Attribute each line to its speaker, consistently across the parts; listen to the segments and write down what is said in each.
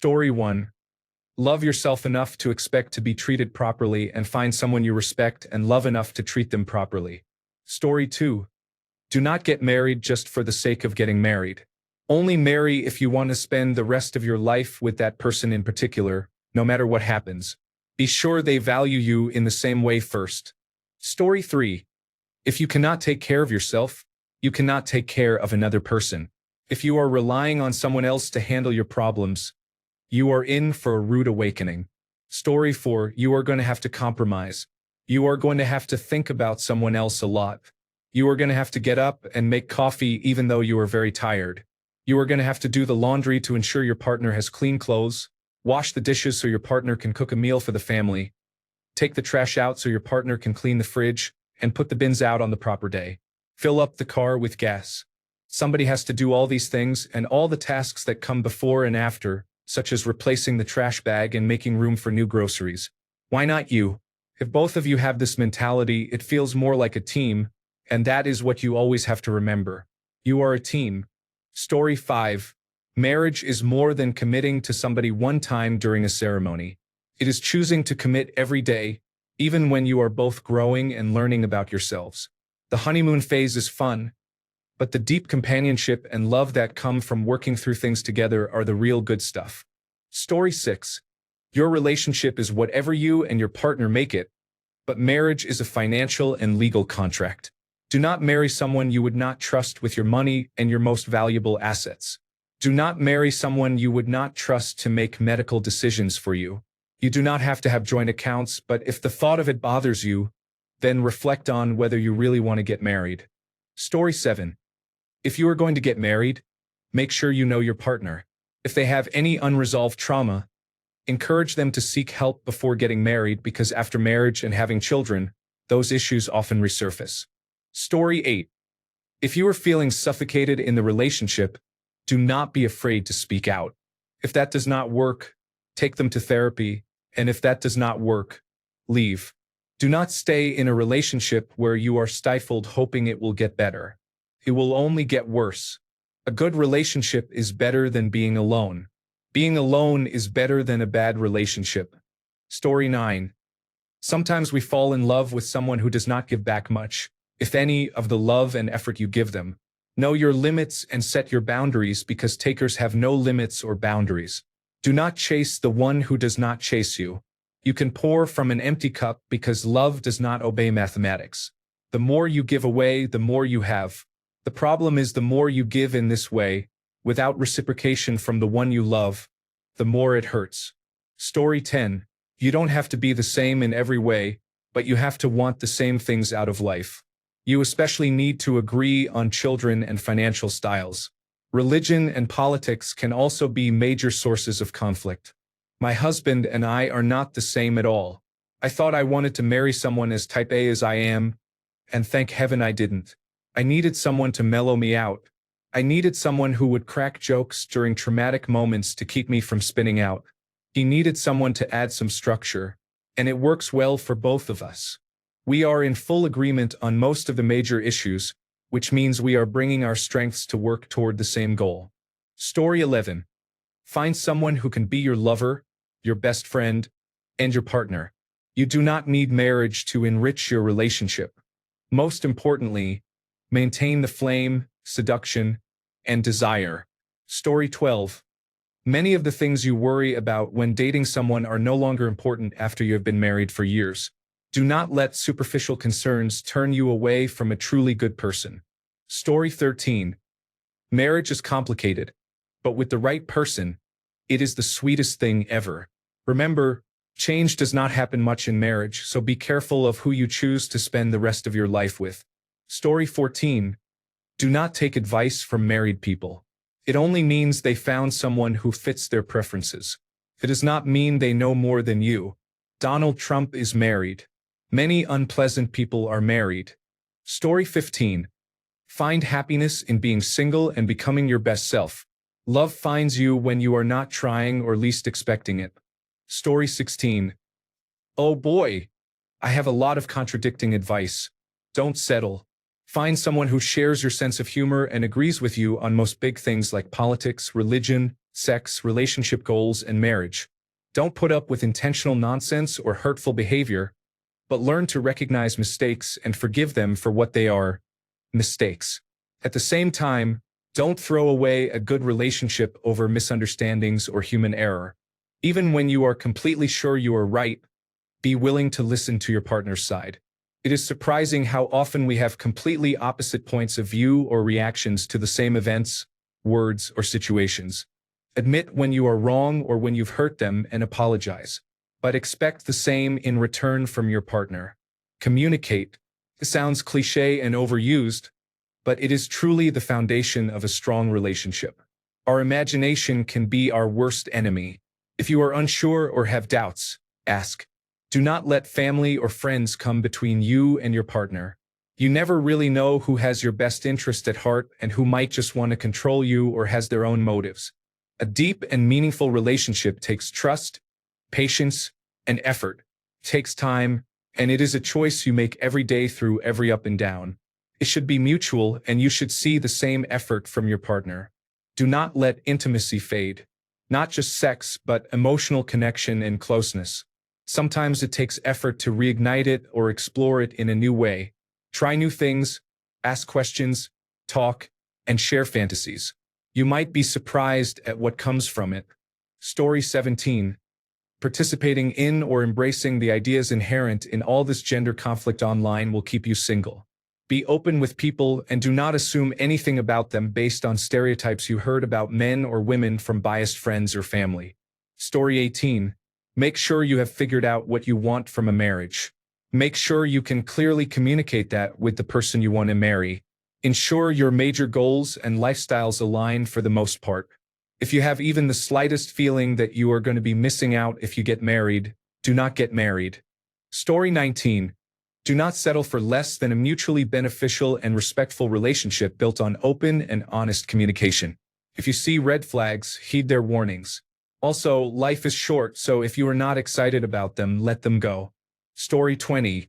Speaker 1: Story 1. Love yourself enough to expect to be treated properly and find someone you respect and love enough to treat them properly. Story 2. Do not get married just for the sake of getting married. Only marry if you want to spend the rest of your life with that person in particular, no matter what happens. Be sure they value you in the same way first. Story 3. If you cannot take care of yourself, you cannot take care of another person. If you are relying on someone else to handle your problems, you are in for a rude awakening. Story 4. You are going to have to compromise. You are going to have to think about someone else a lot. You are going to have to get up and make coffee even though you are very tired. You are going to have to do the laundry to ensure your partner has clean clothes, wash the dishes so your partner can cook a meal for the family, take the trash out so your partner can clean the fridge, and put the bins out on the proper day. Fill up the car with gas. Somebody has to do all these things and all the tasks that come before and after, such as replacing the trash bag and making room for new groceries. Why not you? If both of you have this mentality, it feels more like a team, and that is what you always have to remember. You are a team. Story 5. Marriage is more than committing to somebody one time during a ceremony. It is choosing to commit every day, even when you are both growing and learning about yourselves. The honeymoon phase is fun, but the deep companionship and love that come from working through things together are the real good stuff. Story 6. Your relationship is whatever you and your partner make it, but marriage is a financial and legal contract. Do not marry someone you would not trust with your money and your most valuable assets. Do not marry someone you would not trust to make medical decisions for you. You do not have to have joint accounts, but if the thought of it bothers you, then reflect on whether you really want to get married. Story 7. If you are going to get married, make sure you know your partner. If they have any unresolved trauma, encourage them to seek help before getting married because after marriage and having children, those issues often resurface. Story 8. If you are feeling suffocated in the relationship, do not be afraid to speak out. If that does not work, take them to therapy, and if that does not work, leave. Do not stay in a relationship where you are stifled hoping it will get better. It will only get worse. A good relationship is better than being alone. Being alone is better than a bad relationship. Story 9. Sometimes we fall in love with someone who does not give back much, if any, of the love and effort you give them. Know your limits and set your boundaries because takers have no limits or boundaries. Do not chase the one who does not chase you. You can pour from an empty cup because love does not obey mathematics. The more you give away, the more you have. The problem is the more you give in this way, without reciprocation from the one you love, the more it hurts. Story 10. You don't have to be the same in every way, but you have to want the same things out of life. You especially need to agree on children and financial styles. Religion and politics can also be major sources of conflict. My husband and I are not the same at all. I thought I wanted to marry someone as type A as I am, and thank heaven I didn't. I needed someone to mellow me out. I needed someone who would crack jokes during traumatic moments to keep me from spinning out. He needed someone to add some structure, and it works well for both of us. We are in full agreement on most of the major issues, which means we are bringing our strengths to work toward the same goal. Story 11. Find someone who can be your lover, your best friend, and your partner. You do not need marriage to enrich your relationship. Most importantly, maintain the flame, seduction, and desire. Story 12. Many of the things you worry about when dating someone are no longer important after you have been married for years. Do not let superficial concerns turn you away from a truly good person. Story 13. Marriage is complicated, but with the right person, it is the sweetest thing ever. Remember, change does not happen much in marriage, so be careful of who you choose to spend the rest of your life with. Story 14. Do not take advice from married people. It only means they found someone who fits their preferences. It does not mean they know more than you. Donald Trump is married. Many unpleasant people are married. Story 15. Find happiness in being single and becoming your best self. Love finds you when you are not trying or least expecting it. Story 16. Oh boy, I have a lot of contradicting advice. Don't settle. Find someone who shares your sense of humor and agrees with you on most big things like politics, religion, sex, relationship goals, and marriage. Don't put up with intentional nonsense or hurtful behavior, but learn to recognize mistakes and forgive them for what they are, mistakes. At the same time, don't throw away a good relationship over misunderstandings or human error. Even when you are completely sure you are right, be willing to listen to your partner's side. It is surprising how often we have completely opposite points of view or reactions to the same events, words, or situations. Admit when you are wrong or when you've hurt them and apologize. But expect the same in return from your partner. Communicate. It sounds cliché and overused, but it is truly the foundation of a strong relationship. Our imagination can be our worst enemy. If you are unsure or have doubts, ask. Do not let family or friends come between you and your partner. You never really know who has your best interest at heart and who might just want to control you or has their own motives. A deep and meaningful relationship takes trust, patience, and effort. It takes time, and it is a choice you make every day through every up and down. It should be mutual, and you should see the same effort from your partner. Do not let intimacy fade. Not just sex, but emotional connection and closeness. Sometimes it takes effort to reignite it or explore it in a new way. Try new things, ask questions, talk, and share fantasies. You might be surprised at what comes from it. Story 17. Participating in or embracing the ideas inherent in all this gender conflict online will keep you single. Be open with people and do not assume anything about them based on stereotypes you heard about men or women from biased friends or family. Story 18. Make sure you have figured out what you want from a marriage. Make sure you can clearly communicate that with the person you want to marry. Ensure your major goals and lifestyles align for the most part. If you have even the slightest feeling that you are going to be missing out if you get married, do not get married. Story 19. Do not settle for less than a mutually beneficial and respectful relationship built on open and honest communication. If you see red flags, heed their warnings. Also, life is short, so if you are not excited about them, let them go. Story 20.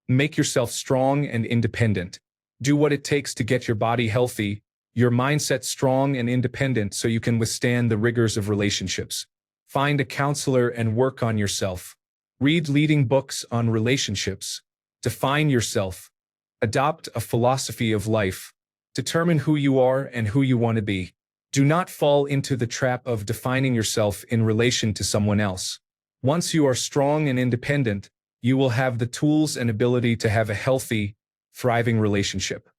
Speaker 1: Make yourself strong and independent. Do what it takes to get your body healthy, your mindset strong and independent so you can withstand the rigors of relationships. Find a counselor and work on yourself. Read leading books on relationships. Define yourself. Adopt a philosophy of life. Determine who you are and who you want to be. Do not fall into the trap of defining yourself in relation to someone else. Once you are strong and independent, you will have the tools and ability to have a healthy, thriving relationship.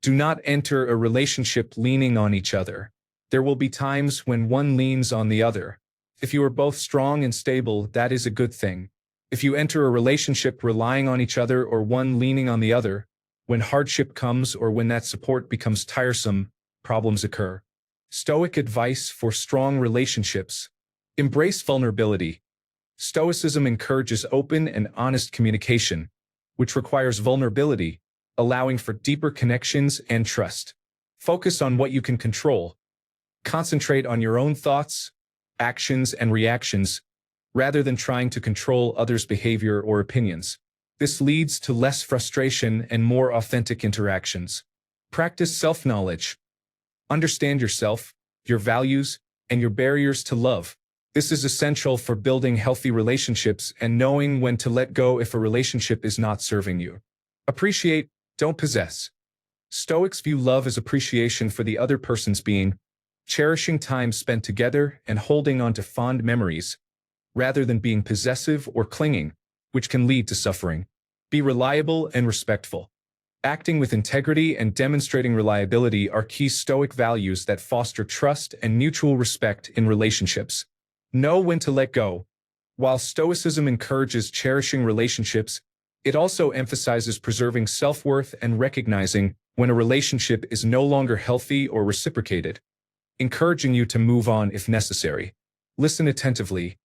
Speaker 1: Do not enter a relationship leaning on each other. There will be times when one leans on the other. If you are both strong and stable, that is a good thing. If you enter a relationship relying on each other or one leaning on the other, when hardship comes or when that support becomes tiresome, problems occur. Stoic advice for strong relationships. Embrace vulnerability. Stoicism encourages open and honest communication, which requires vulnerability, allowing for deeper connections and trust. Focus on what you can control. Concentrate on your own thoughts, actions, and reactions, rather than trying to control others' behavior or opinions. This leads to less frustration and more authentic interactions. Practice self-knowledge. Understand yourself, your values, and your barriers to love. This is essential for building healthy relationships and knowing when to let go if a relationship is not serving you. Appreciate, don't possess. Stoics view love as appreciation for the other person's being, cherishing time spent together and holding on to fond memories, rather than being possessive or clinging, which can lead to suffering. Be reliable and respectful. Acting with integrity and demonstrating reliability are key Stoic values that foster trust and mutual respect in relationships. Know when to let go. While Stoicism encourages cherishing relationships, it also emphasizes preserving self-worth and recognizing when a relationship is no longer healthy or reciprocated, encouraging you to move on if necessary. Listen attentively.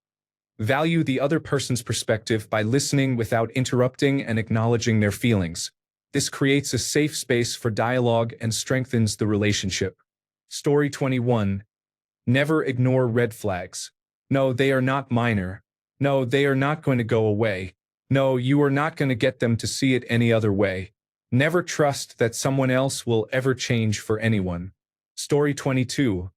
Speaker 1: Value the other person's perspective by listening without interrupting and acknowledging their feelings. This creates a safe space for dialogue and strengthens the relationship. Story 21. Never ignore red flags. No, they are not minor. No, they are not going to go away. No, you are not going to get them to see it any other way. Never trust that someone else will ever change for anyone. Story 22.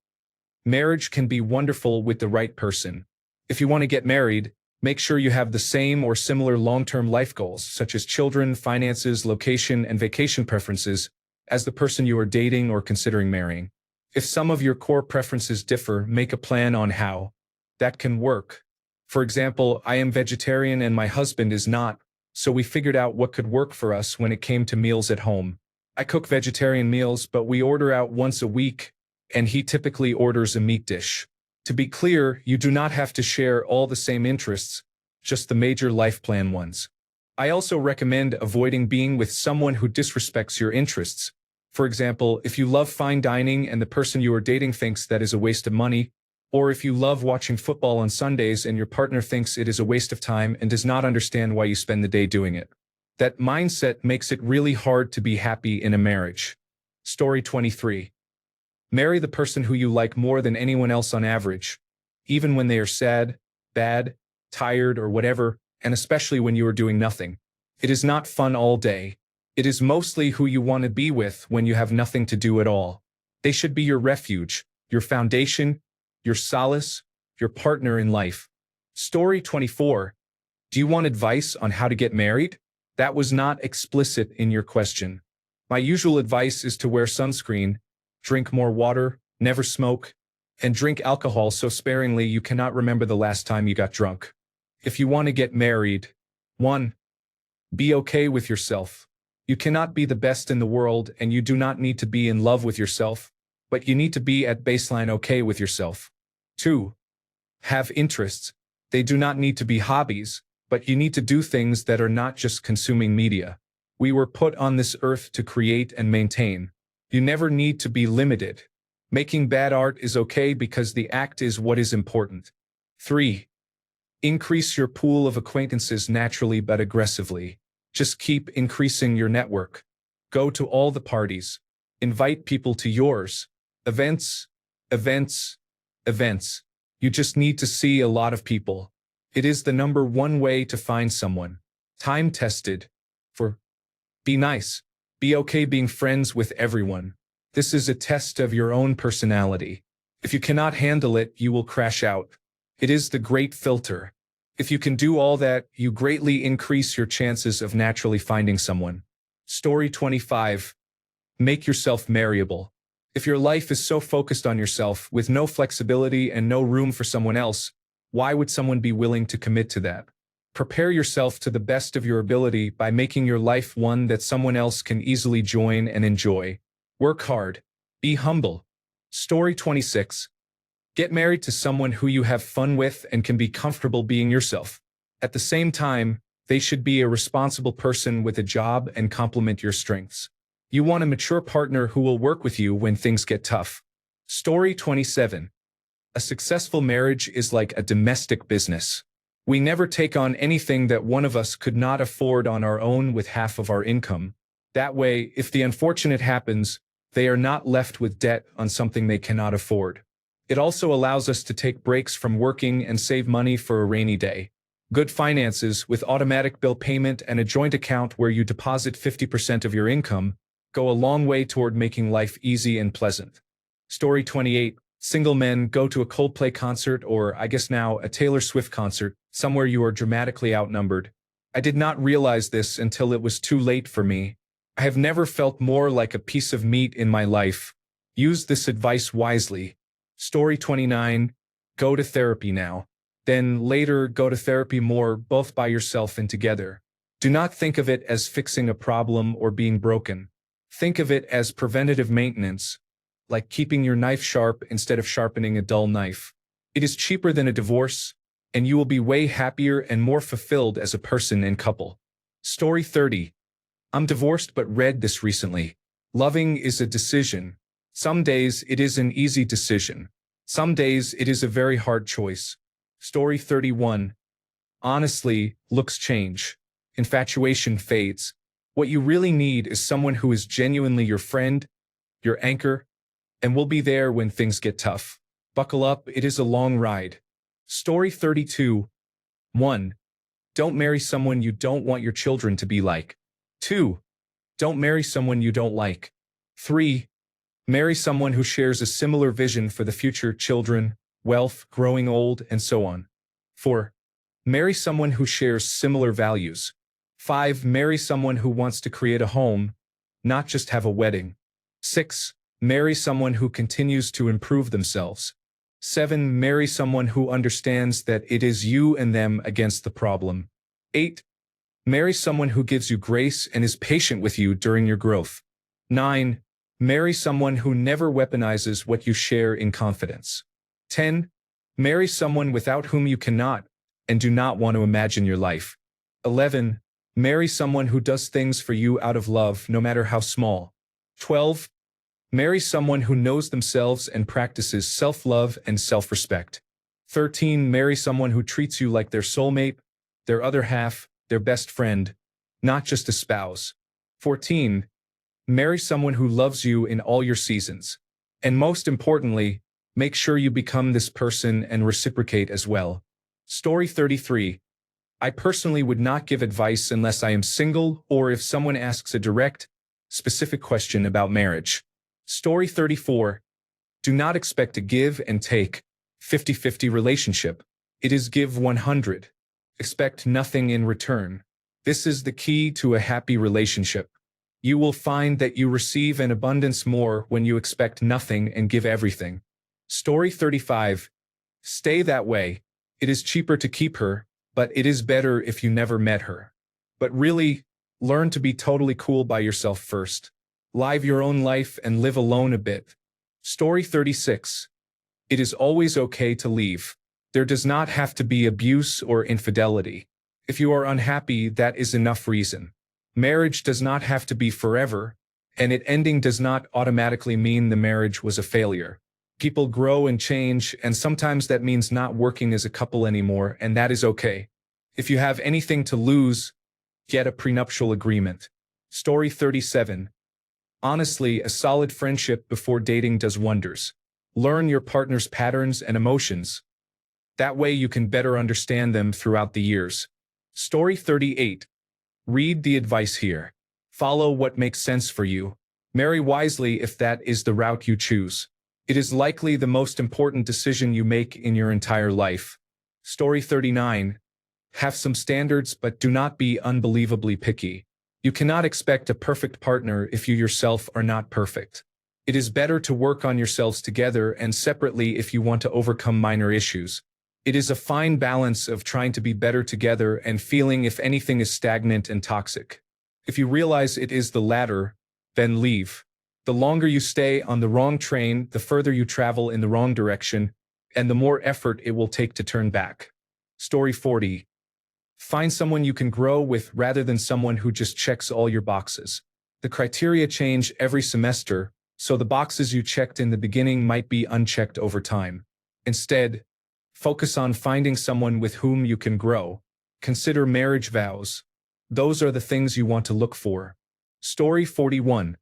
Speaker 1: Marriage can be wonderful with the right person. If you want to get married, make sure you have the same or similar long-term life goals, such as children, finances, location, and vacation preferences, as the person you are dating or considering marrying. If some of your core preferences differ, make a plan on how that can work. For example, I am vegetarian and my husband is not, so we figured out what could work for us when it came to meals at home. I cook vegetarian meals, but we order out once a week, and he typically orders a meat dish. To be clear, you do not have to share all the same interests, just the major life plan ones. I also recommend avoiding being with someone who disrespects your interests. For example, if you love fine dining and the person you are dating thinks that is a waste of money, or if you love watching football on Sundays and your partner thinks it is a waste of time and does not understand why you spend the day doing it. That mindset makes it really hard to be happy in a marriage. Story 23. Marry the person who you like more than anyone else on average, even when they are sad, bad, tired, or whatever, and especially when you are doing nothing. It is not fun all day. It is mostly who you want to be with when you have nothing to do at all. They should be your refuge, your foundation, your solace, your partner in life. Story 24. Do you want advice on how to get married? That was not explicit in your question. My usual advice is to wear sunscreen, drink more water, never smoke, and drink alcohol so sparingly you cannot remember the last time you got drunk. If you want to get married, 1. Be okay with yourself. You cannot be the best in the world and you do not need to be in love with yourself, but you need to be at baseline okay with yourself. 2. Have interests. They do not need to be hobbies, but you need to do things that are not just consuming media. We were put on this earth to create and maintain. You never need to be limited. Making bad art is okay because the act is what is important. 3. Increase your pool of acquaintances naturally but aggressively. Just keep increasing your network. Go to all the parties. Invite people to yours. Events, events, events. You just need to see a lot of people. It is the #1 way to find someone. Time tested. Be nice. Be okay being friends with everyone. This is a test of your own personality. If you cannot handle it, you will crash out. It is the great filter. If you can do all that, you greatly increase your chances of naturally finding someone. Story 25. Make yourself marryable. If your life is so focused on yourself, with no flexibility and no room for someone else, why would someone be willing to commit to that? Prepare yourself to the best of your ability by making your life one that someone else can easily join and enjoy. Work hard. Be humble. Story 26. Get married to someone who you have fun with and can be comfortable being yourself. At the same time, they should be a responsible person with a job and complement your strengths. You want a mature partner who will work with you when things get tough. Story 27. A successful marriage is like a domestic business. We never take on anything that one of us could not afford on our own with half of our income. That way, if the unfortunate happens, they are not left with debt on something they cannot afford. It also allows us to take breaks from working and save money for a rainy day. Good finances, with automatic bill payment and a joint account where you deposit 50% of your income, go a long way toward making life easy and pleasant. Story 28. Single men go to a Coldplay concert or, I guess now, a Taylor Swift concert, somewhere you are dramatically outnumbered. I did not realize this until it was too late for me. I have never felt more like a piece of meat in my life. Use this advice wisely. Story 29. Go to therapy now. Then later go to therapy more, both by yourself and together. Do not think of it as fixing a problem or being broken. Think of it as preventative maintenance, like keeping your knife sharp instead of sharpening a dull knife. It is cheaper than a divorce, and you will be way happier and more fulfilled as a person and couple. Story 30. I'm divorced but read this recently. Loving is a decision. Some days it is an easy decision. Some days it is a very hard choice. Story 31. Honestly, looks change. Infatuation fades. What you really need is someone who is genuinely your friend, your anchor, and will be there when things get tough. Buckle up, it is a long ride. Story 32. 1. Don't marry someone you don't want your children to be like. 2. Don't marry someone you don't like. 3. Marry someone who shares a similar vision for the future, children, wealth, growing old, and so on. 4. Marry someone who shares similar values. 5. Marry someone who wants to create a home, not just have a wedding. 6. Marry someone who continues to improve themselves. 7. Marry someone who understands that it is you and them against the problem. 8. Marry someone who gives you grace and is patient with you during your growth. 9. Marry someone who never weaponizes what you share in confidence. 10. Marry someone without whom you cannot and do not want to imagine your life. 11. Marry someone who does things for you out of love, no matter how small. 12. Marry someone who knows themselves and practices self-love and self-respect. 13. Marry someone who treats you like their soulmate, their other half, their best friend, not just a spouse. 14. Marry someone who loves you in all your seasons. And most importantly, make sure you become this person and reciprocate as well. Story 33. I personally would not give advice unless I am single or if someone asks a direct, specific question about marriage. Story 34. Do not expect to give and take 50-50 relationship. It is give 100. Expect nothing in return. This is the key to a happy relationship. You will find that you receive an abundance more when you expect nothing and give everything. Story 35. Stay that way. It is cheaper to keep her, but it is better if you never met her. But really, learn to be totally cool by yourself first. Live your own life and live alone a bit. Story 36. It is always okay to leave. There does not have to be abuse or infidelity. If you are unhappy, that is enough reason. Marriage does not have to be forever, and it ending does not automatically mean the marriage was a failure. People grow and change, and sometimes that means not working as a couple anymore, and that is okay. If you have anything to lose, get a prenuptial agreement. Story 37. Honestly, a solid friendship before dating does wonders. Learn your partner's patterns and emotions. That way you can better understand them throughout the years. Story 38. Read the advice here. Follow what makes sense for you. Marry wisely if that is the route you choose. It is likely the most important decision you make in your entire life. Story 39. Have some standards, but do not be unbelievably picky. You cannot expect a perfect partner if you yourself are not perfect. It is better to work on yourselves together and separately if you want to overcome minor issues. It is a fine balance of trying to be better together and feeling if anything is stagnant and toxic. If you realize it is the latter, then leave. The longer you stay on the wrong train, the further you travel in the wrong direction, and the more effort it will take to turn back. Story 40. Find someone you can grow with rather than someone who just checks all your boxes. The criteria change every semester, so the boxes you checked in the beginning might be unchecked over time. Instead, focus on finding someone with whom you can grow. Consider marriage vows. Those are the things you want to look for. Story 41.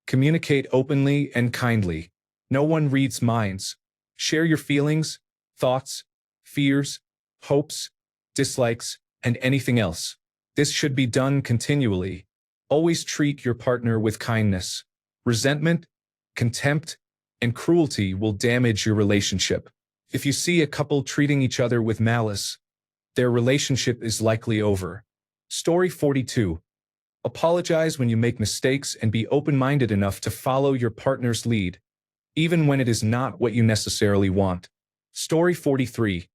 Speaker 1: Communicate openly and kindly. No one reads minds. Share your feelings, thoughts, fears, hopes, dislikes, and anything else. This should be done continually. Always treat your partner with kindness. Resentment, contempt, and cruelty will damage your relationship. If you see a couple treating each other with malice, their relationship is likely over. Story 42. Apologize when you make mistakes and be open-minded enough to follow your partner's lead, even when it is not what you necessarily want. Story 43.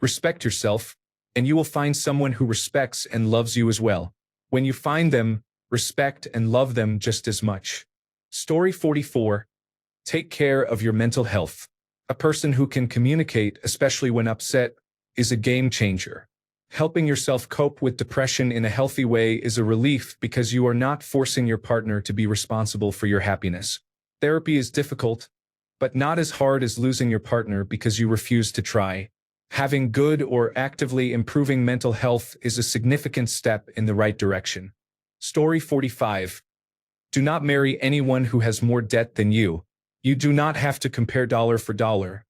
Speaker 1: Respect yourself, and you will find someone who respects and loves you as well. When you find them, respect and love them just as much. Story 44. Take care of your mental health. A person who can communicate, especially when upset, is a game changer. Helping yourself cope with depression in a healthy way is a relief because you are not forcing your partner to be responsible for your happiness. Therapy is difficult, but not as hard as losing your partner because you refuse to try. Having good or actively improving mental health is a significant step in the right direction. Story 45. Do not marry anyone who has more debt than you. You do not have to compare dollar for dollar.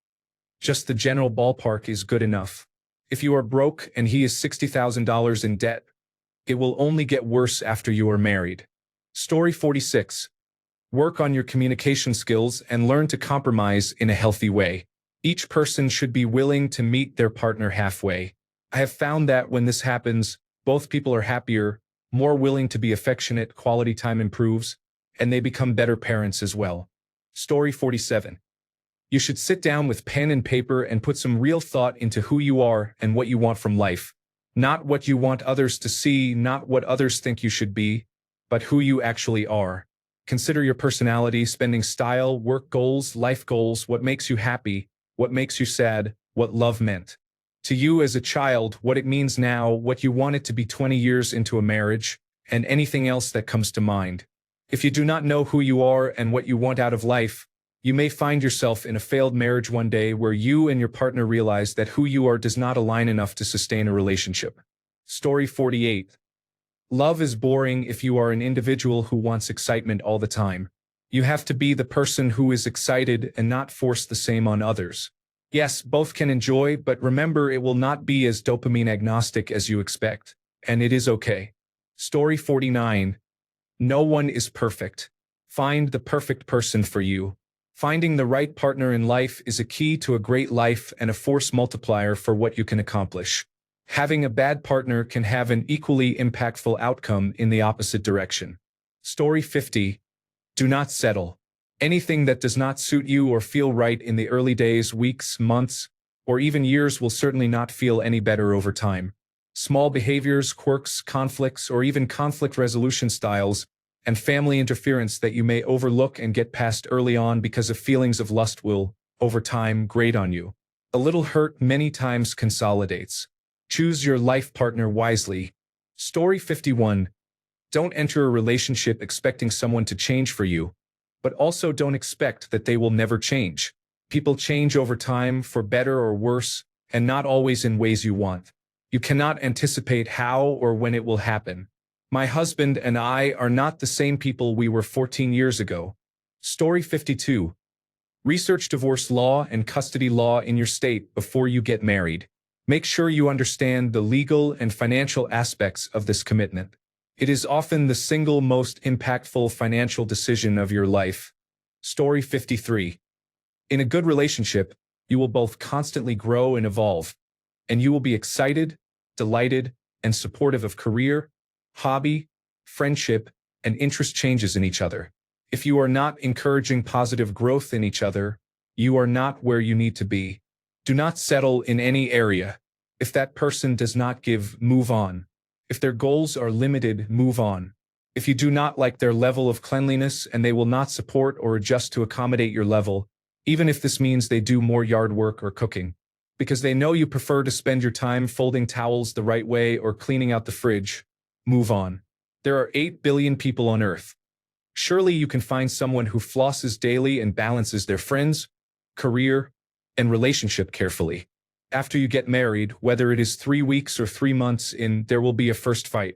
Speaker 1: Just the general ballpark is good enough. If you are broke and he is $60,000 in debt, it will only get worse after you are married. Story 46. Work on your communication skills and learn to compromise in a healthy way. Each person should be willing to meet their partner halfway. I have found that when this happens, both people are happier, more willing to be affectionate, quality time improves, and they become better parents as well. Story 47. You should sit down with pen and paper and put some real thought into who you are and what you want from life. Not what you want others to see, not what others think you should be, but who you actually are. Consider your personality, spending style, work goals, life goals, what makes you happy, what makes you sad, what love meant to you as a child, what it means now, what you want it to be 20 years into a marriage, and anything else that comes to mind. If you do not know who you are and what you want out of life, you may find yourself in a failed marriage one day where you and your partner realize that who you are does not align enough to sustain a relationship. Story 48. Love is boring if you are an individual who wants excitement all the time. You have to be the person who is excited and not force the same on others. Yes, both can enjoy, but remember it will not be as dopamine agnostic as you expect, and it is okay. Story 49. No one is perfect. Find the perfect person for you. Finding the right partner in life is a key to a great life and a force multiplier for what you can accomplish. Having a bad partner can have an equally impactful outcome in the opposite direction. Story 50. Do not settle. Anything that does not suit you or feel right in the early days, weeks, months, or even years will certainly not feel any better over time. Small behaviors, quirks, conflicts, or even conflict resolution styles and family interference that you may overlook and get past early on because of feelings of lust will, over time, grate on you. A little hurt many times consolidates. Choose your life partner wisely. Story 51. Don't enter a relationship expecting someone to change for you, but also don't expect that they will never change. People change over time for better or worse, and not always in ways you want. You cannot anticipate how or when it will happen. My husband and I are not the same people we were 14 years ago. Story 52. Research divorce law and custody law in your state before you get married. Make sure you understand the legal and financial aspects of this commitment. It is often the single most impactful financial decision of your life. Story 53. In a good relationship, you will both constantly grow and evolve, and you will be excited, delighted, and supportive of career, hobby, friendship, and interest changes in each other. If you are not encouraging positive growth in each other, you are not where you need to be. Do not settle in any area. If that person does not give, move on. If their goals are limited, move on. If you do not like their level of cleanliness and they will not support or adjust to accommodate your level, even if this means they do more yard work or cooking, because they know you prefer to spend your time folding towels the right way or cleaning out the fridge, move on. There are 8 billion people on Earth. Surely you can find someone who flosses daily and balances their friends, career, and relationship carefully. After you get married, whether it is 3 weeks or 3 months in, there will be a first fight.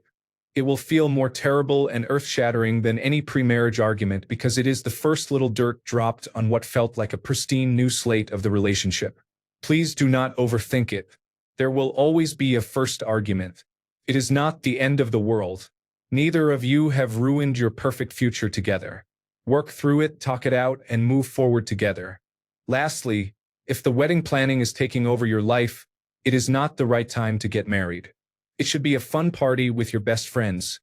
Speaker 1: It will feel more terrible and earth-shattering than any pre-marriage argument because it is the first little dirt dropped on what felt like a pristine new slate of the relationship. Please do not overthink it. There will always be a first argument. It is not the end of the world. Neither of you have ruined your perfect future together. Work through it, talk it out, and move forward together. Lastly, if the wedding planning is taking over your life, it is not the right time to get married. It should be a fun party with your best friends,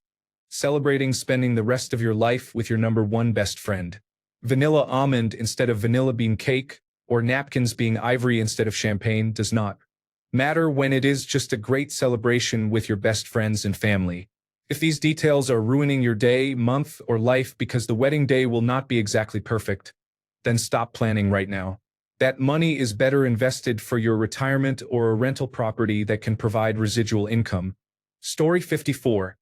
Speaker 1: celebrating spending the rest of your life with your number one best friend. Vanilla almond instead of vanilla bean cake, or napkins being ivory instead of champagne does not matter when it is just a great celebration with your best friends and family. If these details are ruining your day, month, or life because the wedding day will not be exactly perfect, then stop planning right now. That money is better invested for your retirement or a rental property that can provide residual income. Story 54.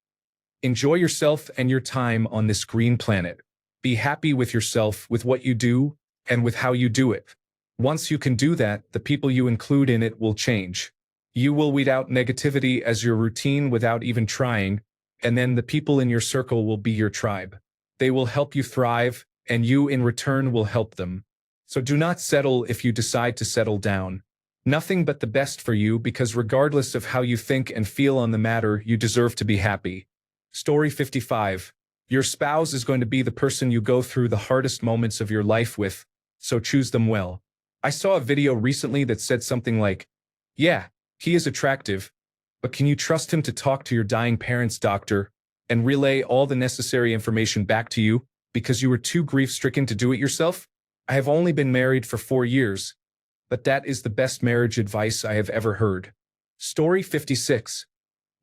Speaker 1: Enjoy yourself and your time on this green planet. Be happy with yourself, with what you do, and with how you do it. Once you can do that, the people you include in it will change. You will weed out negativity as your routine without even trying, and then the people in your circle will be your tribe. They will help you thrive, and you in return will help them. So do not settle if you decide to settle down. Nothing but the best for you because regardless of how you think and feel on the matter, you deserve to be happy. Story 55. Your spouse is going to be the person you go through the hardest moments of your life with, so choose them well. I saw a video recently that said something like, "Yeah, he is attractive, but can you trust him to talk to your dying parents' doctor and relay all the necessary information back to you because you were too grief-stricken to do it yourself?" I have only been married for 4 years, but that is the best marriage advice I have ever heard. Story 56.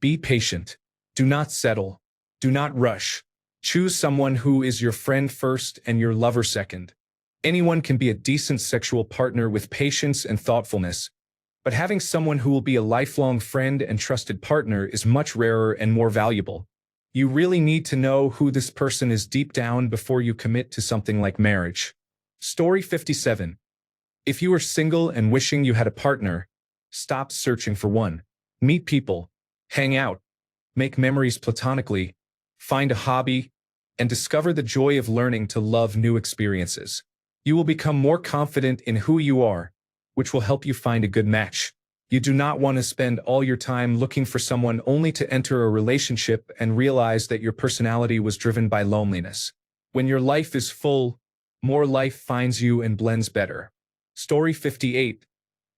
Speaker 1: Be patient. Do not settle. Do not rush. Choose someone who is your friend first and your lover second. Anyone can be a decent sexual partner with patience and thoughtfulness, but having someone who will be a lifelong friend and trusted partner is much rarer and more valuable. You really need to know who this person is deep down before you commit to something like marriage. Story 57. If you are single and wishing you had a partner, stop searching for one. Meet people, hang out, make memories platonically, find a hobby, and discover the joy of learning to love new experiences. You will become more confident in who you are, which will help you find a good match. You do not want to spend all your time looking for someone only to enter a relationship and realize that your personality was driven by loneliness. When your life is full, more life finds you and blends better. Story 58.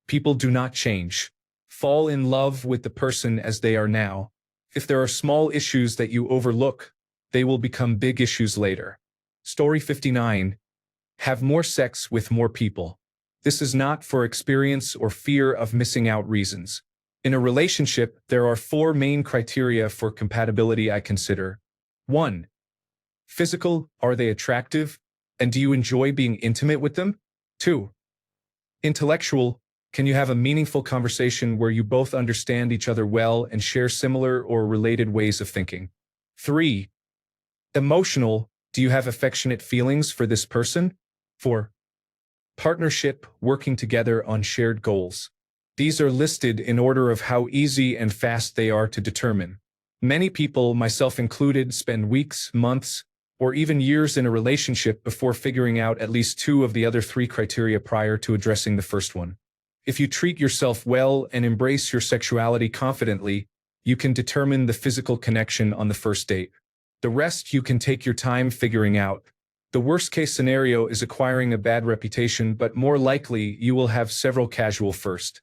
Speaker 1: People do not change. Fall in love with the person as they are now. If there are small issues that you overlook, they will become big issues later. Story 59. Have more sex with more people. This is not for experience or fear of missing out reasons. In a relationship, there are 4 main criteria for compatibility I consider. 1. Physical, are they attractive? And do you enjoy being intimate with them? 2. Intellectual, can you have a meaningful conversation where you both understand each other well and share similar or related ways of thinking? 3. Emotional, do you have affectionate feelings for this person? 4. Partnership, working together on shared goals. These are listed in order of how easy and fast they are to determine. Many people, myself included, spend weeks, months, or even years in a relationship before figuring out at least 2 of the other 3 criteria prior to addressing the first one. If you treat yourself well and embrace your sexuality confidently, you can determine the physical connection on the first date. The rest you can take your time figuring out. The worst-case scenario is acquiring a bad reputation, but more likely you will have several casual first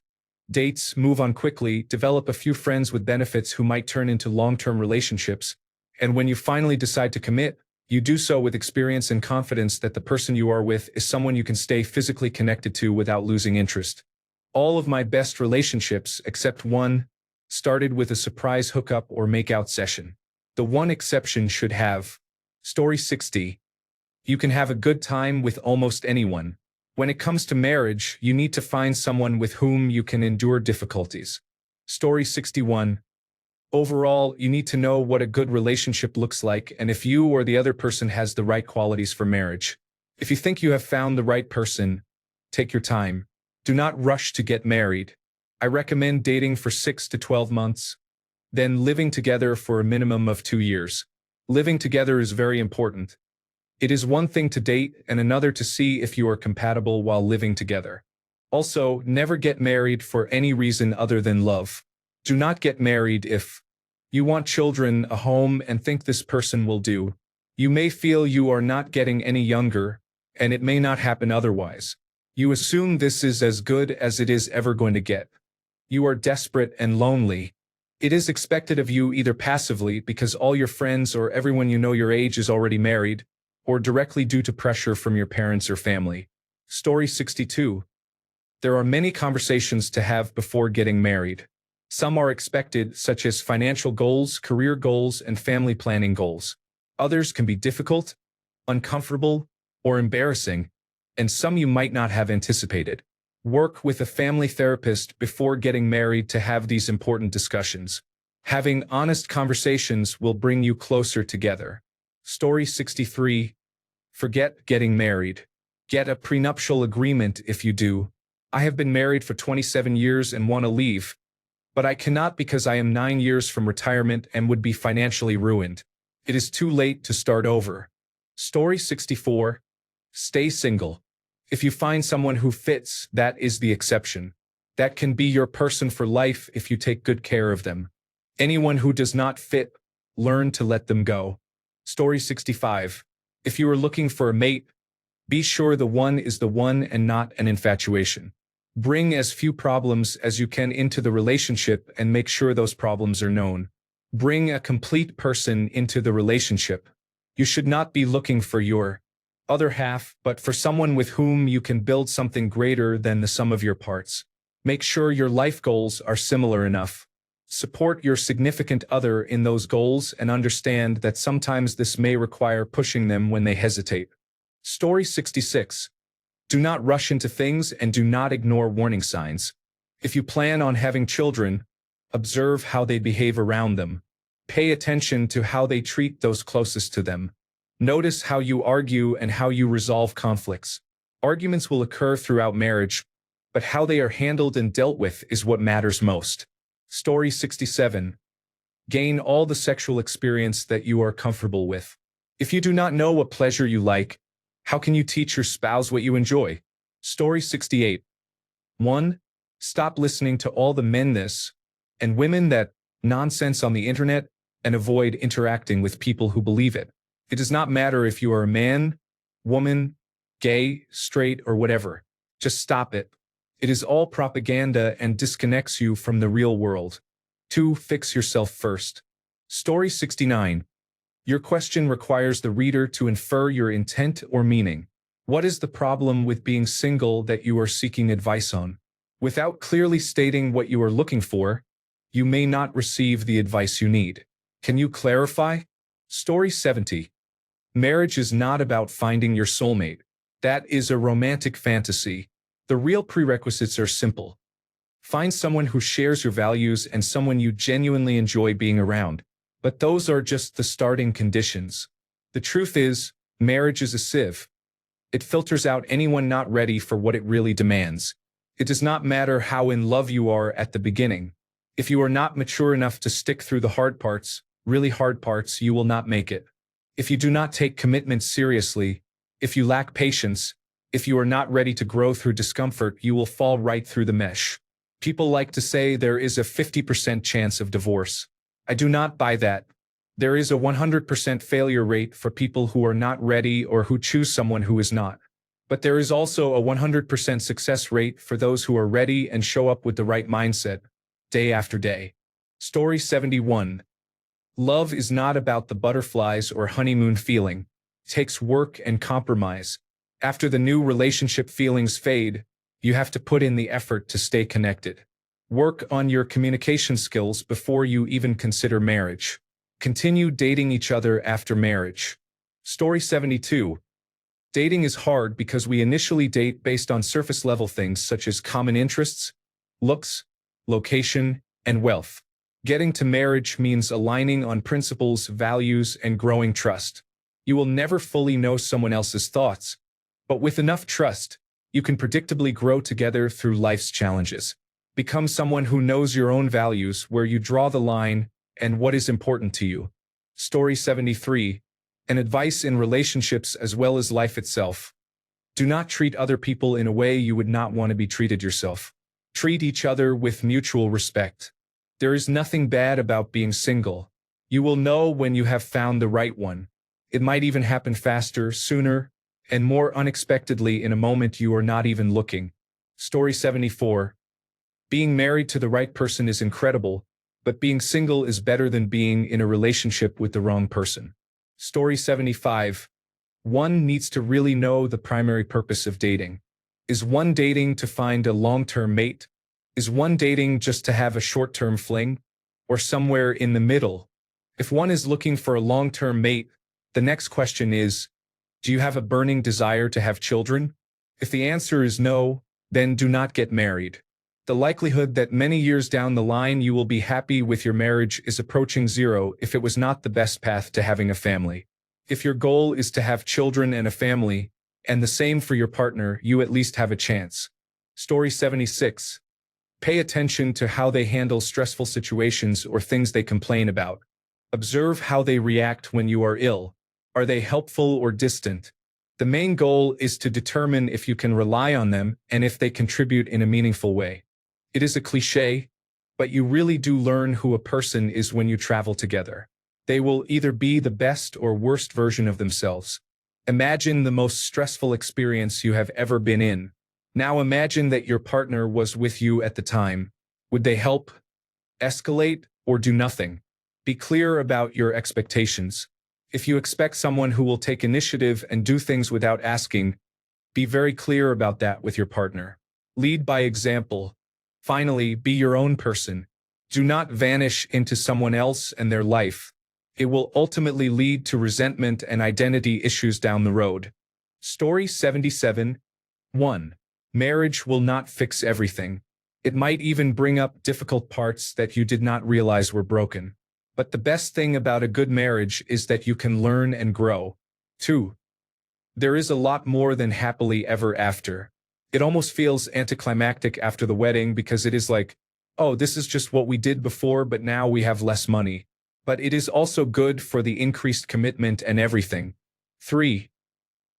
Speaker 1: dates, move on quickly, develop a few friends with benefits who might turn into long-term relationships, and when you finally decide to commit, you do so with experience and confidence that the person you are with is someone you can stay physically connected to without losing interest. All of my best relationships, except one, started with a surprise hookup or makeout session. The one exception should have. Story 60. You can have a good time with almost anyone. When it comes to marriage, you need to find someone with whom you can endure difficulties. Story 61. Overall, you need to know what a good relationship looks like and if you or the other person has the right qualities for marriage. If you think you have found the right person, take your time. Do not rush to get married. I recommend dating for 6 to 12 months, then living together for a minimum of 2 years. Living together is very important. It is one thing to date and another to see if you are compatible while living together. Also, never get married for any reason other than love. Do not get married if you want children, a home, and think this person will do. You may feel you are not getting any younger, and it may not happen otherwise. You assume this is as good as it is ever going to get. You are desperate and lonely. It is expected of you either passively because all your friends or everyone you know your age is already married, or directly due to pressure from your parents or family. Story 62. There are many conversations to have before getting married. Some are expected, such as financial goals, career goals, and family planning goals. Others can be difficult, uncomfortable, or embarrassing, and some you might not have anticipated. Work with a family therapist before getting married to have these important discussions. Having honest conversations will bring you closer together. Story 63. Forget getting married. Get a prenuptial agreement if you do. I have been married for 27 years and want to leave, but I cannot because I am 9 years from retirement and would be financially ruined. It is too late to start over. Story 64. Stay single. If you find someone who fits, that is the exception. That can be your person for life if you take good care of them. Anyone who does not fit, learn to let them go. Story 65. If you are looking for a mate, be sure the one is the one and not an infatuation. Bring as few problems as you can into the relationship and make sure those problems are known. Bring a complete person into the relationship. You should not be looking for your other half, but for someone with whom you can build something greater than the sum of your parts. Make sure your life goals are similar enough. Support your significant other in those goals and understand that sometimes this may require pushing them when they hesitate. Story 66. Do not rush into things and do not ignore warning signs. If you plan on having children, observe how they behave around them. Pay attention to how they treat those closest to them. Notice how you argue and how you resolve conflicts. Arguments will occur throughout marriage, but how they are handled and dealt with is what matters most. Story 67. Gain all the sexual experience that you are comfortable with. If you do not know what pleasure you like, how can you teach your spouse what you enjoy? Story 68. 1. Stop listening to all the men this and women that nonsense on the internet and avoid interacting with people who believe it. It does not matter if you are a man, woman, gay, straight, or whatever. Just stop it. It is all propaganda and disconnects you from the real world. 2. Fix yourself first. Story 69. Your question requires the reader to infer your intent or meaning. What is the problem with being single that you are seeking advice on? Without clearly stating what you are looking for, you may not receive the advice you need. Can you clarify? Story 70. Marriage is not about finding your soulmate. That is a romantic fantasy. The real prerequisites are simple. Find someone who shares your values and someone you genuinely enjoy being around. But those are just the starting conditions. The truth is, marriage is a sieve. It filters out anyone not ready for what it really demands. It does not matter how in love you are at the beginning. If you are not mature enough to stick through the hard parts, really hard parts, you will not make it. If you do not take commitment seriously, if you lack patience, if you are not ready to grow through discomfort, you will fall right through the mesh. People like to say there is a 50% chance of divorce. I do not buy that. There is a 100% failure rate for people who are not ready or who choose someone who is not. But there is also a 100% success rate for those who are ready and show up with the right mindset, day after day. Story 71. Love is not about the butterflies or honeymoon feeling. It takes work and compromise. After the new relationship feelings fade, you have to put in the effort to stay connected. Work on your communication skills before you even consider marriage. Continue dating each other after marriage. Story 72. Dating is hard because we initially date based on surface-level things such as common interests, looks, location, and wealth. Getting to marriage means aligning on principles, values, and growing trust. You will never fully know someone else's thoughts, but with enough trust, you can predictably grow together through life's challenges. Become someone who knows your own values, where you draw the line, and what is important to you. Story 73. An advice in relationships as well as life itself. Do not treat other people in a way you would not want to be treated yourself. Treat each other with mutual respect. There is nothing bad about being single. You will know when you have found the right one. It might even happen faster, sooner, and more unexpectedly in a moment you are not even looking. Story 74. Being married to the right person is incredible, but being single is better than being in a relationship with the wrong person. Story 75. One needs to really know the primary purpose of dating. Is one dating to find a long-term mate? Is one dating just to have a short-term fling? Or somewhere in the middle? If one is looking for a long-term mate, the next question is, do you have a burning desire to have children? If the answer is no, then do not get married. The likelihood that many years down the line you will be happy with your marriage is approaching zero if it was not the best path to having a family. If your goal is to have children and a family, and the same for your partner, you at least have a chance. Story 76. Pay attention to how they handle stressful situations or things they complain about. Observe how they react when you are ill. Are they helpful or distant? The main goal is to determine if you can rely on them and if they contribute in a meaningful way. It is a cliché, but you really do learn who a person is when you travel together. They will either be the best or worst version of themselves. Imagine the most stressful experience you have ever been in. Now imagine that your partner was with you at the time. Would they help, escalate, or do nothing? Be clear about your expectations. If you expect someone who will take initiative and do things without asking, be very clear about that with your partner. Lead by example. Finally, be your own person. Do not vanish into someone else and their life. It will ultimately lead to resentment and identity issues down the road. Story 77. 1. Marriage will not fix everything. It might even bring up difficult parts that you did not realize were broken. But the best thing about a good marriage is that you can learn and grow. 2. There is a lot more than happily ever after. It almost feels anticlimactic after the wedding because it is like, oh, this is just what we did before, but now we have less money. But it is also good for the increased commitment and everything. 3.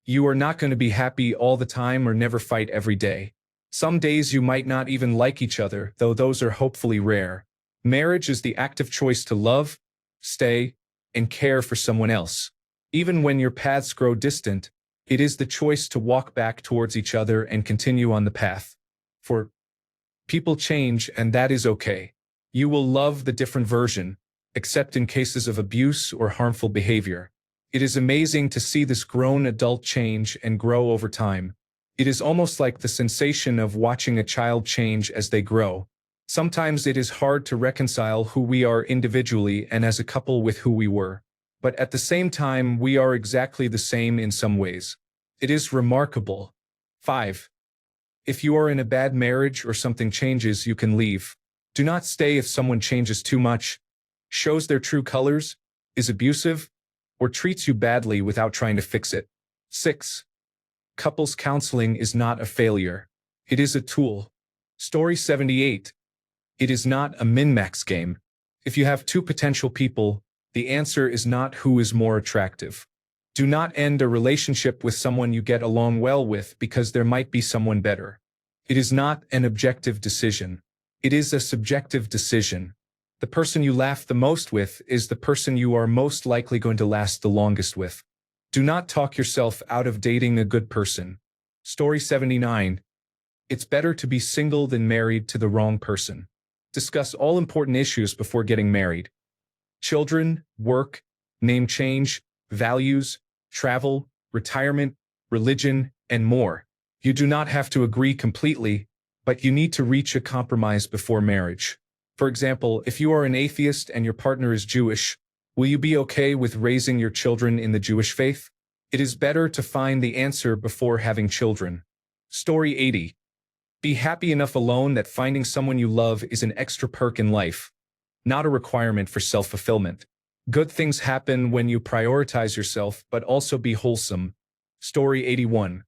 Speaker 1: You are not going to be happy all the time or never fight every day. Some days you might not even like each other, though those are hopefully rare. Marriage is the active choice to love, stay, and care for someone else. Even when your paths grow distant, it is the choice to walk back towards each other and continue on the path. For people change, and that is okay. You will love the different version, except in cases of abuse or harmful behavior. It is amazing to see this grown adult change and grow over time. It is almost like the sensation of watching a child change as they grow. Sometimes it is hard to reconcile who we are individually and as a couple with who we were. But at the same time, we are exactly the same in some ways. It is remarkable. 5. If you are in a bad marriage or something changes, you can leave. Do not stay if someone changes too much, shows their true colors, is abusive, or treats you badly without trying to fix it. 6. Couples counseling is not a failure. It is a tool. Story 78. It is not a min-max game. If you have two potential people, the answer is not who is more attractive. Do not end a relationship with someone you get along well with because there might be someone better. It is not an objective decision. It is a subjective decision. The person you laugh the most with is the person you are most likely going to last the longest with. Do not talk yourself out of dating a good person. Story 79. It's better to be single than married to the wrong person. Discuss all important issues before getting married. Children, work, name change, values, travel, retirement, religion, and more. You do not have to agree completely, but you need to reach a compromise before marriage. For example, if you are an atheist and your partner is Jewish, will you be okay with raising your children in the Jewish faith? It is better to find the answer before having children. Story 80. Be happy enough alone that finding someone you love is an extra perk in life, not a requirement for self-fulfillment. Good things happen when you prioritize yourself, but also be wholesome. Story 81.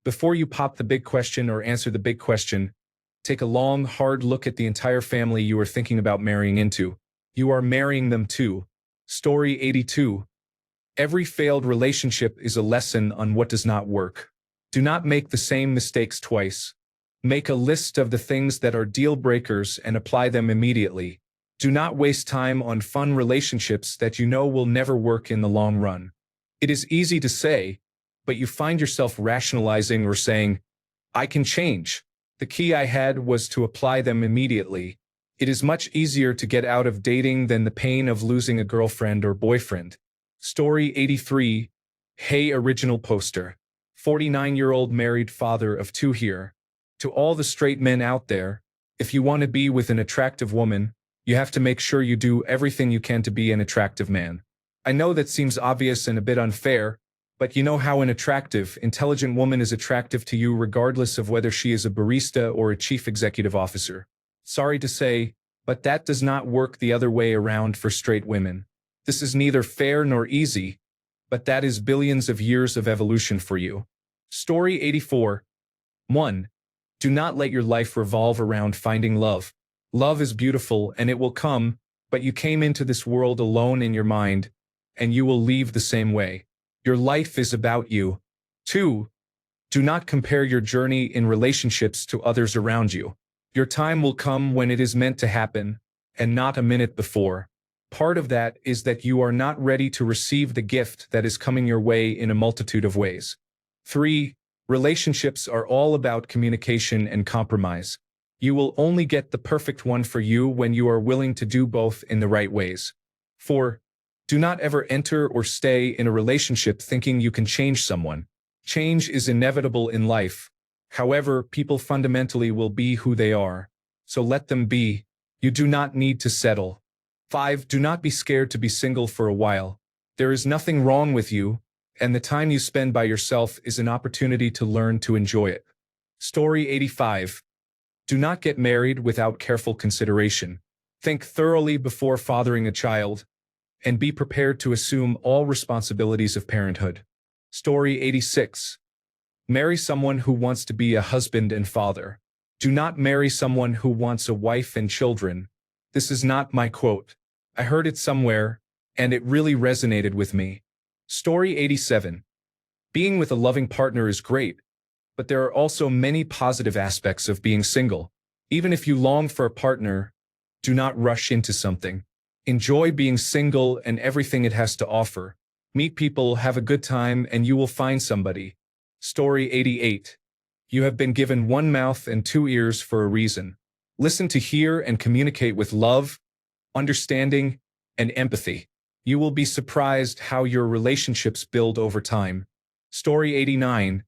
Speaker 1: Before you pop the big question or answer the big question, take a long, hard look at the entire family you are thinking about marrying into. You are marrying them too. Story 82. Every failed relationship is a lesson on what does not work. Do not make the same mistakes twice. Make a list of the things that are deal breakers and apply them immediately. Do not waste time on fun relationships that you know will never work in the long run. It is easy to say, but you find yourself rationalizing or saying, I can change. The key I had was to apply them immediately. It is much easier to get out of dating than the pain of losing a girlfriend or boyfriend. Story 83. Hey, original poster. 49-year-old married father of 2 here. To all the straight men out there, if you want to be with an attractive woman, you have to make sure you do everything you can to be an attractive man. I know that seems obvious and a bit unfair, but you know how an attractive, intelligent woman is attractive to you regardless of whether she is a barista or a chief executive officer. Sorry to say, but that does not work the other way around for straight women. This is neither fair nor easy, but that is billions of years of evolution for you. Story 84. 1. Do not let your life revolve around finding love. Love is beautiful and it will come, but you came into this world alone in your mind, and you will leave the same way. Your life is about you. 2. Do not compare your journey in relationships to others around you. Your time will come when it is meant to happen, and not a minute before. Part of that is that you are not ready to receive the gift that is coming your way in a multitude of ways. 3. Relationships are all about communication and compromise. You will only get the perfect one for you when you are willing to do both in the right ways. 4. Do not ever enter or stay in a relationship thinking you can change someone. Change is inevitable in life. However, people fundamentally will be who they are. So let them be. You do not need to settle. 5. Do not be scared to be single for a while. There is nothing wrong with you, and the time you spend by yourself is an opportunity to learn to enjoy it. Story 85. Do not get married without careful consideration. Think thoroughly before fathering a child, and be prepared to assume all responsibilities of parenthood. Story 86. Marry someone who wants to be a husband and father. Do not marry someone who wants a wife and children. This is not my quote. I heard it somewhere, and it really resonated with me. Story 87. Being with a loving partner is great, but there are also many positive aspects of being single. Even if you long for a partner, do not rush into something. Enjoy being single and everything it has to offer. Meet people, have a good time, and you will find somebody. Story 88. You have been given one mouth and two ears for a reason. Listen to hear and communicate with love, understanding, and empathy. You will be surprised how your relationships build over time. Story 89.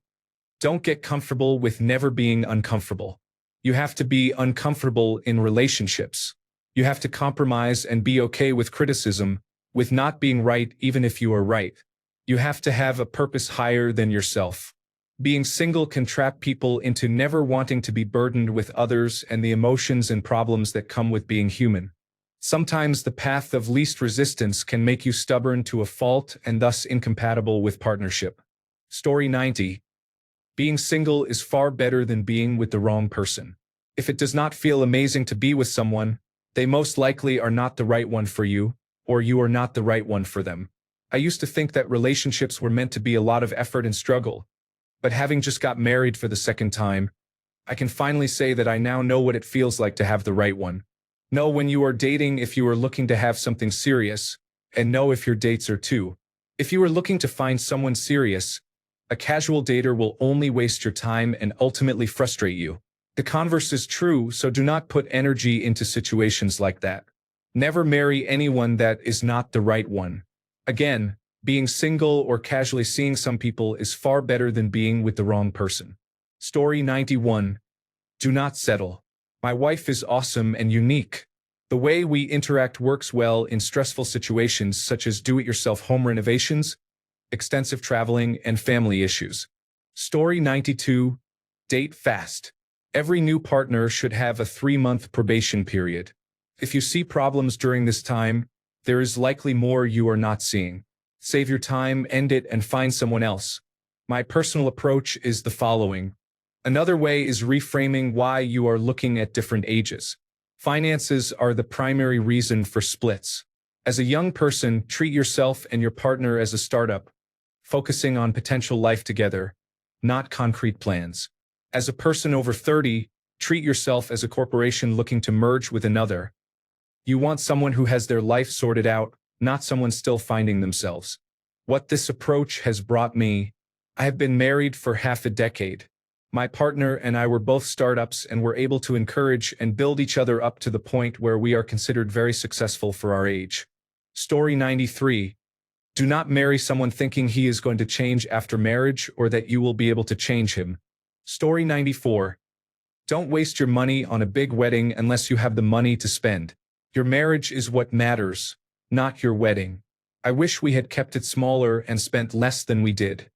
Speaker 1: Don't get comfortable with never being uncomfortable. You have to be uncomfortable in relationships. You have to compromise and be okay with criticism, with not being right even if you are right. You have to have a purpose higher than yourself. Being single can trap people into never wanting to be burdened with others and the emotions and problems that come with being human. Sometimes the path of least resistance can make you stubborn to a fault and thus incompatible with partnership. Story 90. Being single is far better than being with the wrong person. If it does not feel amazing to be with someone, they most likely are not the right one for you, or you are not the right one for them. I used to think that relationships were meant to be a lot of effort and struggle, but having just got married for the second time, I can finally say that I now know what it feels like to have the right one. Know when you are dating if you are looking to have something serious, and know if your dates are too. If you are looking to find someone serious, a casual dater will only waste your time and ultimately frustrate you. The converse is true, so do not put energy into situations like that. Never marry anyone that is not the right one. Again, being single or casually seeing some people is far better than being with the wrong person. Story 91. Do not settle. My wife is awesome and unique. The way we interact works well in stressful situations such as do-it-yourself home renovations, extensive traveling, and family issues. Story 92. Date fast. Every new partner should have a 3-month probation period. If you see problems during this time, there is likely more you are not seeing. Save your time, end it, and find someone else. My personal approach is the following. Another way is reframing why you are looking at different ages. Finances are the primary reason for splits. As a young person, treat yourself and your partner as a startup, focusing on potential life together, not concrete plans. As a person over 30, treat yourself as a corporation looking to merge with another. You want someone who has their life sorted out, not someone still finding themselves. What this approach has brought me: I have been married for half a decade. My partner and I were both startups and were able to encourage and build each other up to the point where we are considered very successful for our age. Story 93. Do not marry someone thinking he is going to change after marriage or that you will be able to change him. Story 94. Don't waste your money on a big wedding unless you have the money to spend. Your marriage is what matters, not your wedding. I wish we had kept it smaller and spent less than we did.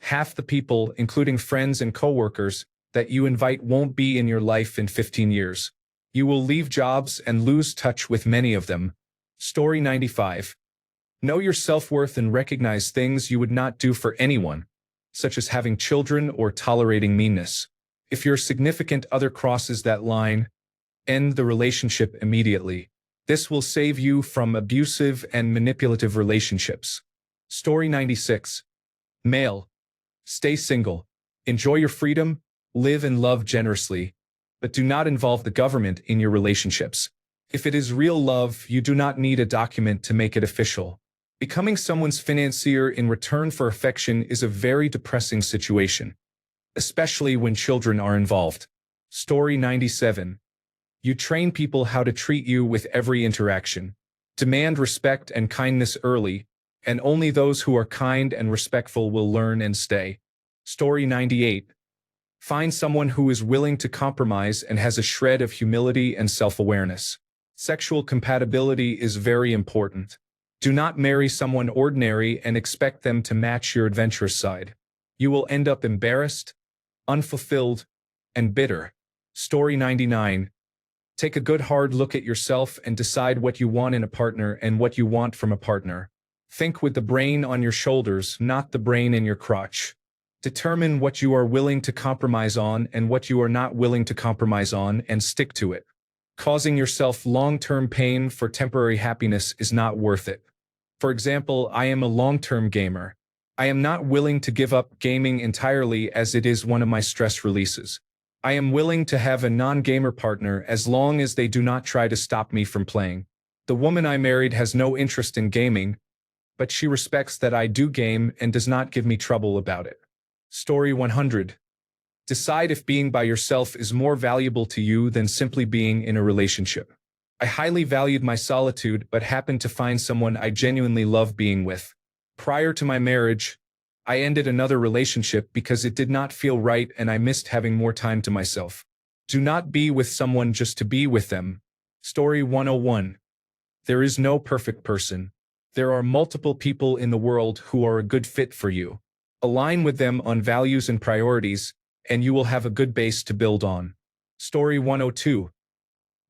Speaker 1: Half the people, including friends and coworkers, that you invite won't be in your life in 15 years. You will leave jobs and lose touch with many of them. Story 95. Know your self-worth and recognize things you would not do for anyone, such as having children or tolerating meanness. If your significant other crosses that line, end the relationship immediately. This will save you from abusive and manipulative relationships. Story 96. Male. Stay single. Enjoy your freedom, live and love generously, but do not involve the government in your relationships. If it is real love, you do not need a document to make it official. Becoming someone's financier in return for affection is a very depressing situation, especially when children are involved. Story 97. You train people how to treat you with every interaction. Demand respect and kindness early, and only those who are kind and respectful will learn and stay. Story 98. Find someone who is willing to compromise and has a shred of humility and self-awareness. Sexual compatibility is very important. Do not marry someone ordinary and expect them to match your adventurous side. You will end up embarrassed, unfulfilled, and bitter. Story 99. Take a good hard look at yourself and decide what you want in a partner and what you want from a partner. Think with the brain on your shoulders, not the brain in your crotch. Determine what you are willing to compromise on and what you are not willing to compromise on and stick to it. Causing yourself long-term pain for temporary happiness is not worth it. For example, I am a long-term gamer. I am not willing to give up gaming entirely as it is one of my stress releases. I am willing to have a non-gamer partner as long as they do not try to stop me from playing. The woman I married has no interest in gaming, but she respects that I do game and does not give me trouble about it. Story 100. Decide if being by yourself is more valuable to you than simply being in a relationship. I highly valued my solitude but happened to find someone I genuinely love being with. Prior to my marriage, I ended another relationship because it did not feel right and I missed having more time to myself. Do not be with someone just to be with them. Story 101. There is no perfect person. There are multiple people in the world who are a good fit for you. Align with them on values and priorities, and you will have a good base to build on. Story 102.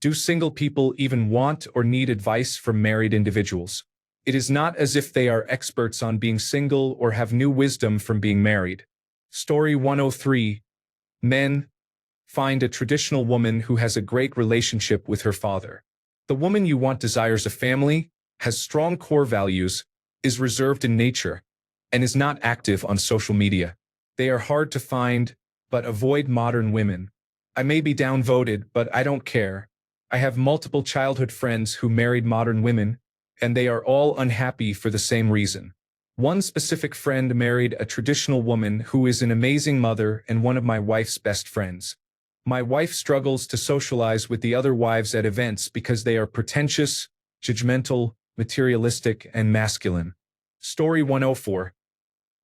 Speaker 1: Do single people even want or need advice from married individuals? It is not as if they are experts on being single or have new wisdom from being married. Story 103. Men, find a traditional woman who has a great relationship with her father. The woman you want desires a family, has strong core values, is reserved in nature, and is not active on social media. They are hard to find, but avoid modern women. I may be downvoted, but I don't care. I have multiple childhood friends who married modern women, and they are all unhappy for the same reason. One specific friend married a traditional woman who is an amazing mother and one of my wife's best friends. My wife struggles to socialize with the other wives at events because they are pretentious, judgmental, materialistic, and masculine. Story 104.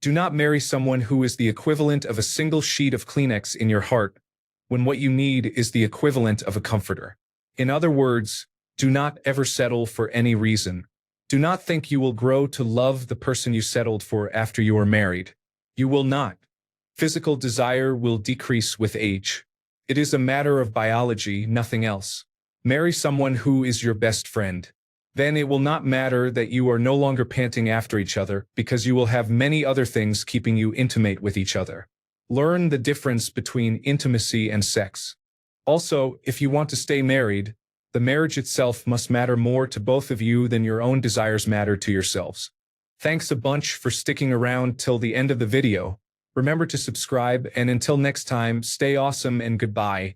Speaker 1: Do not marry someone who is the equivalent of a single sheet of Kleenex in your heart, when what you need is the equivalent of a comforter. In other words, do not ever settle for any reason. Do not think you will grow to love the person you settled for after you are married. You will not. Physical desire will decrease with age. It is a matter of biology, nothing else. Marry someone who is your best friend. Then it will not matter that you are no longer panting after each other because you will have many other things keeping you intimate with each other. Learn the difference between intimacy and sex. Also, if you want to stay married, the marriage itself must matter more to both of you than your own desires matter to yourselves. Thanks a bunch for sticking around till the end of the video. Remember to subscribe, and until next time, stay awesome and goodbye.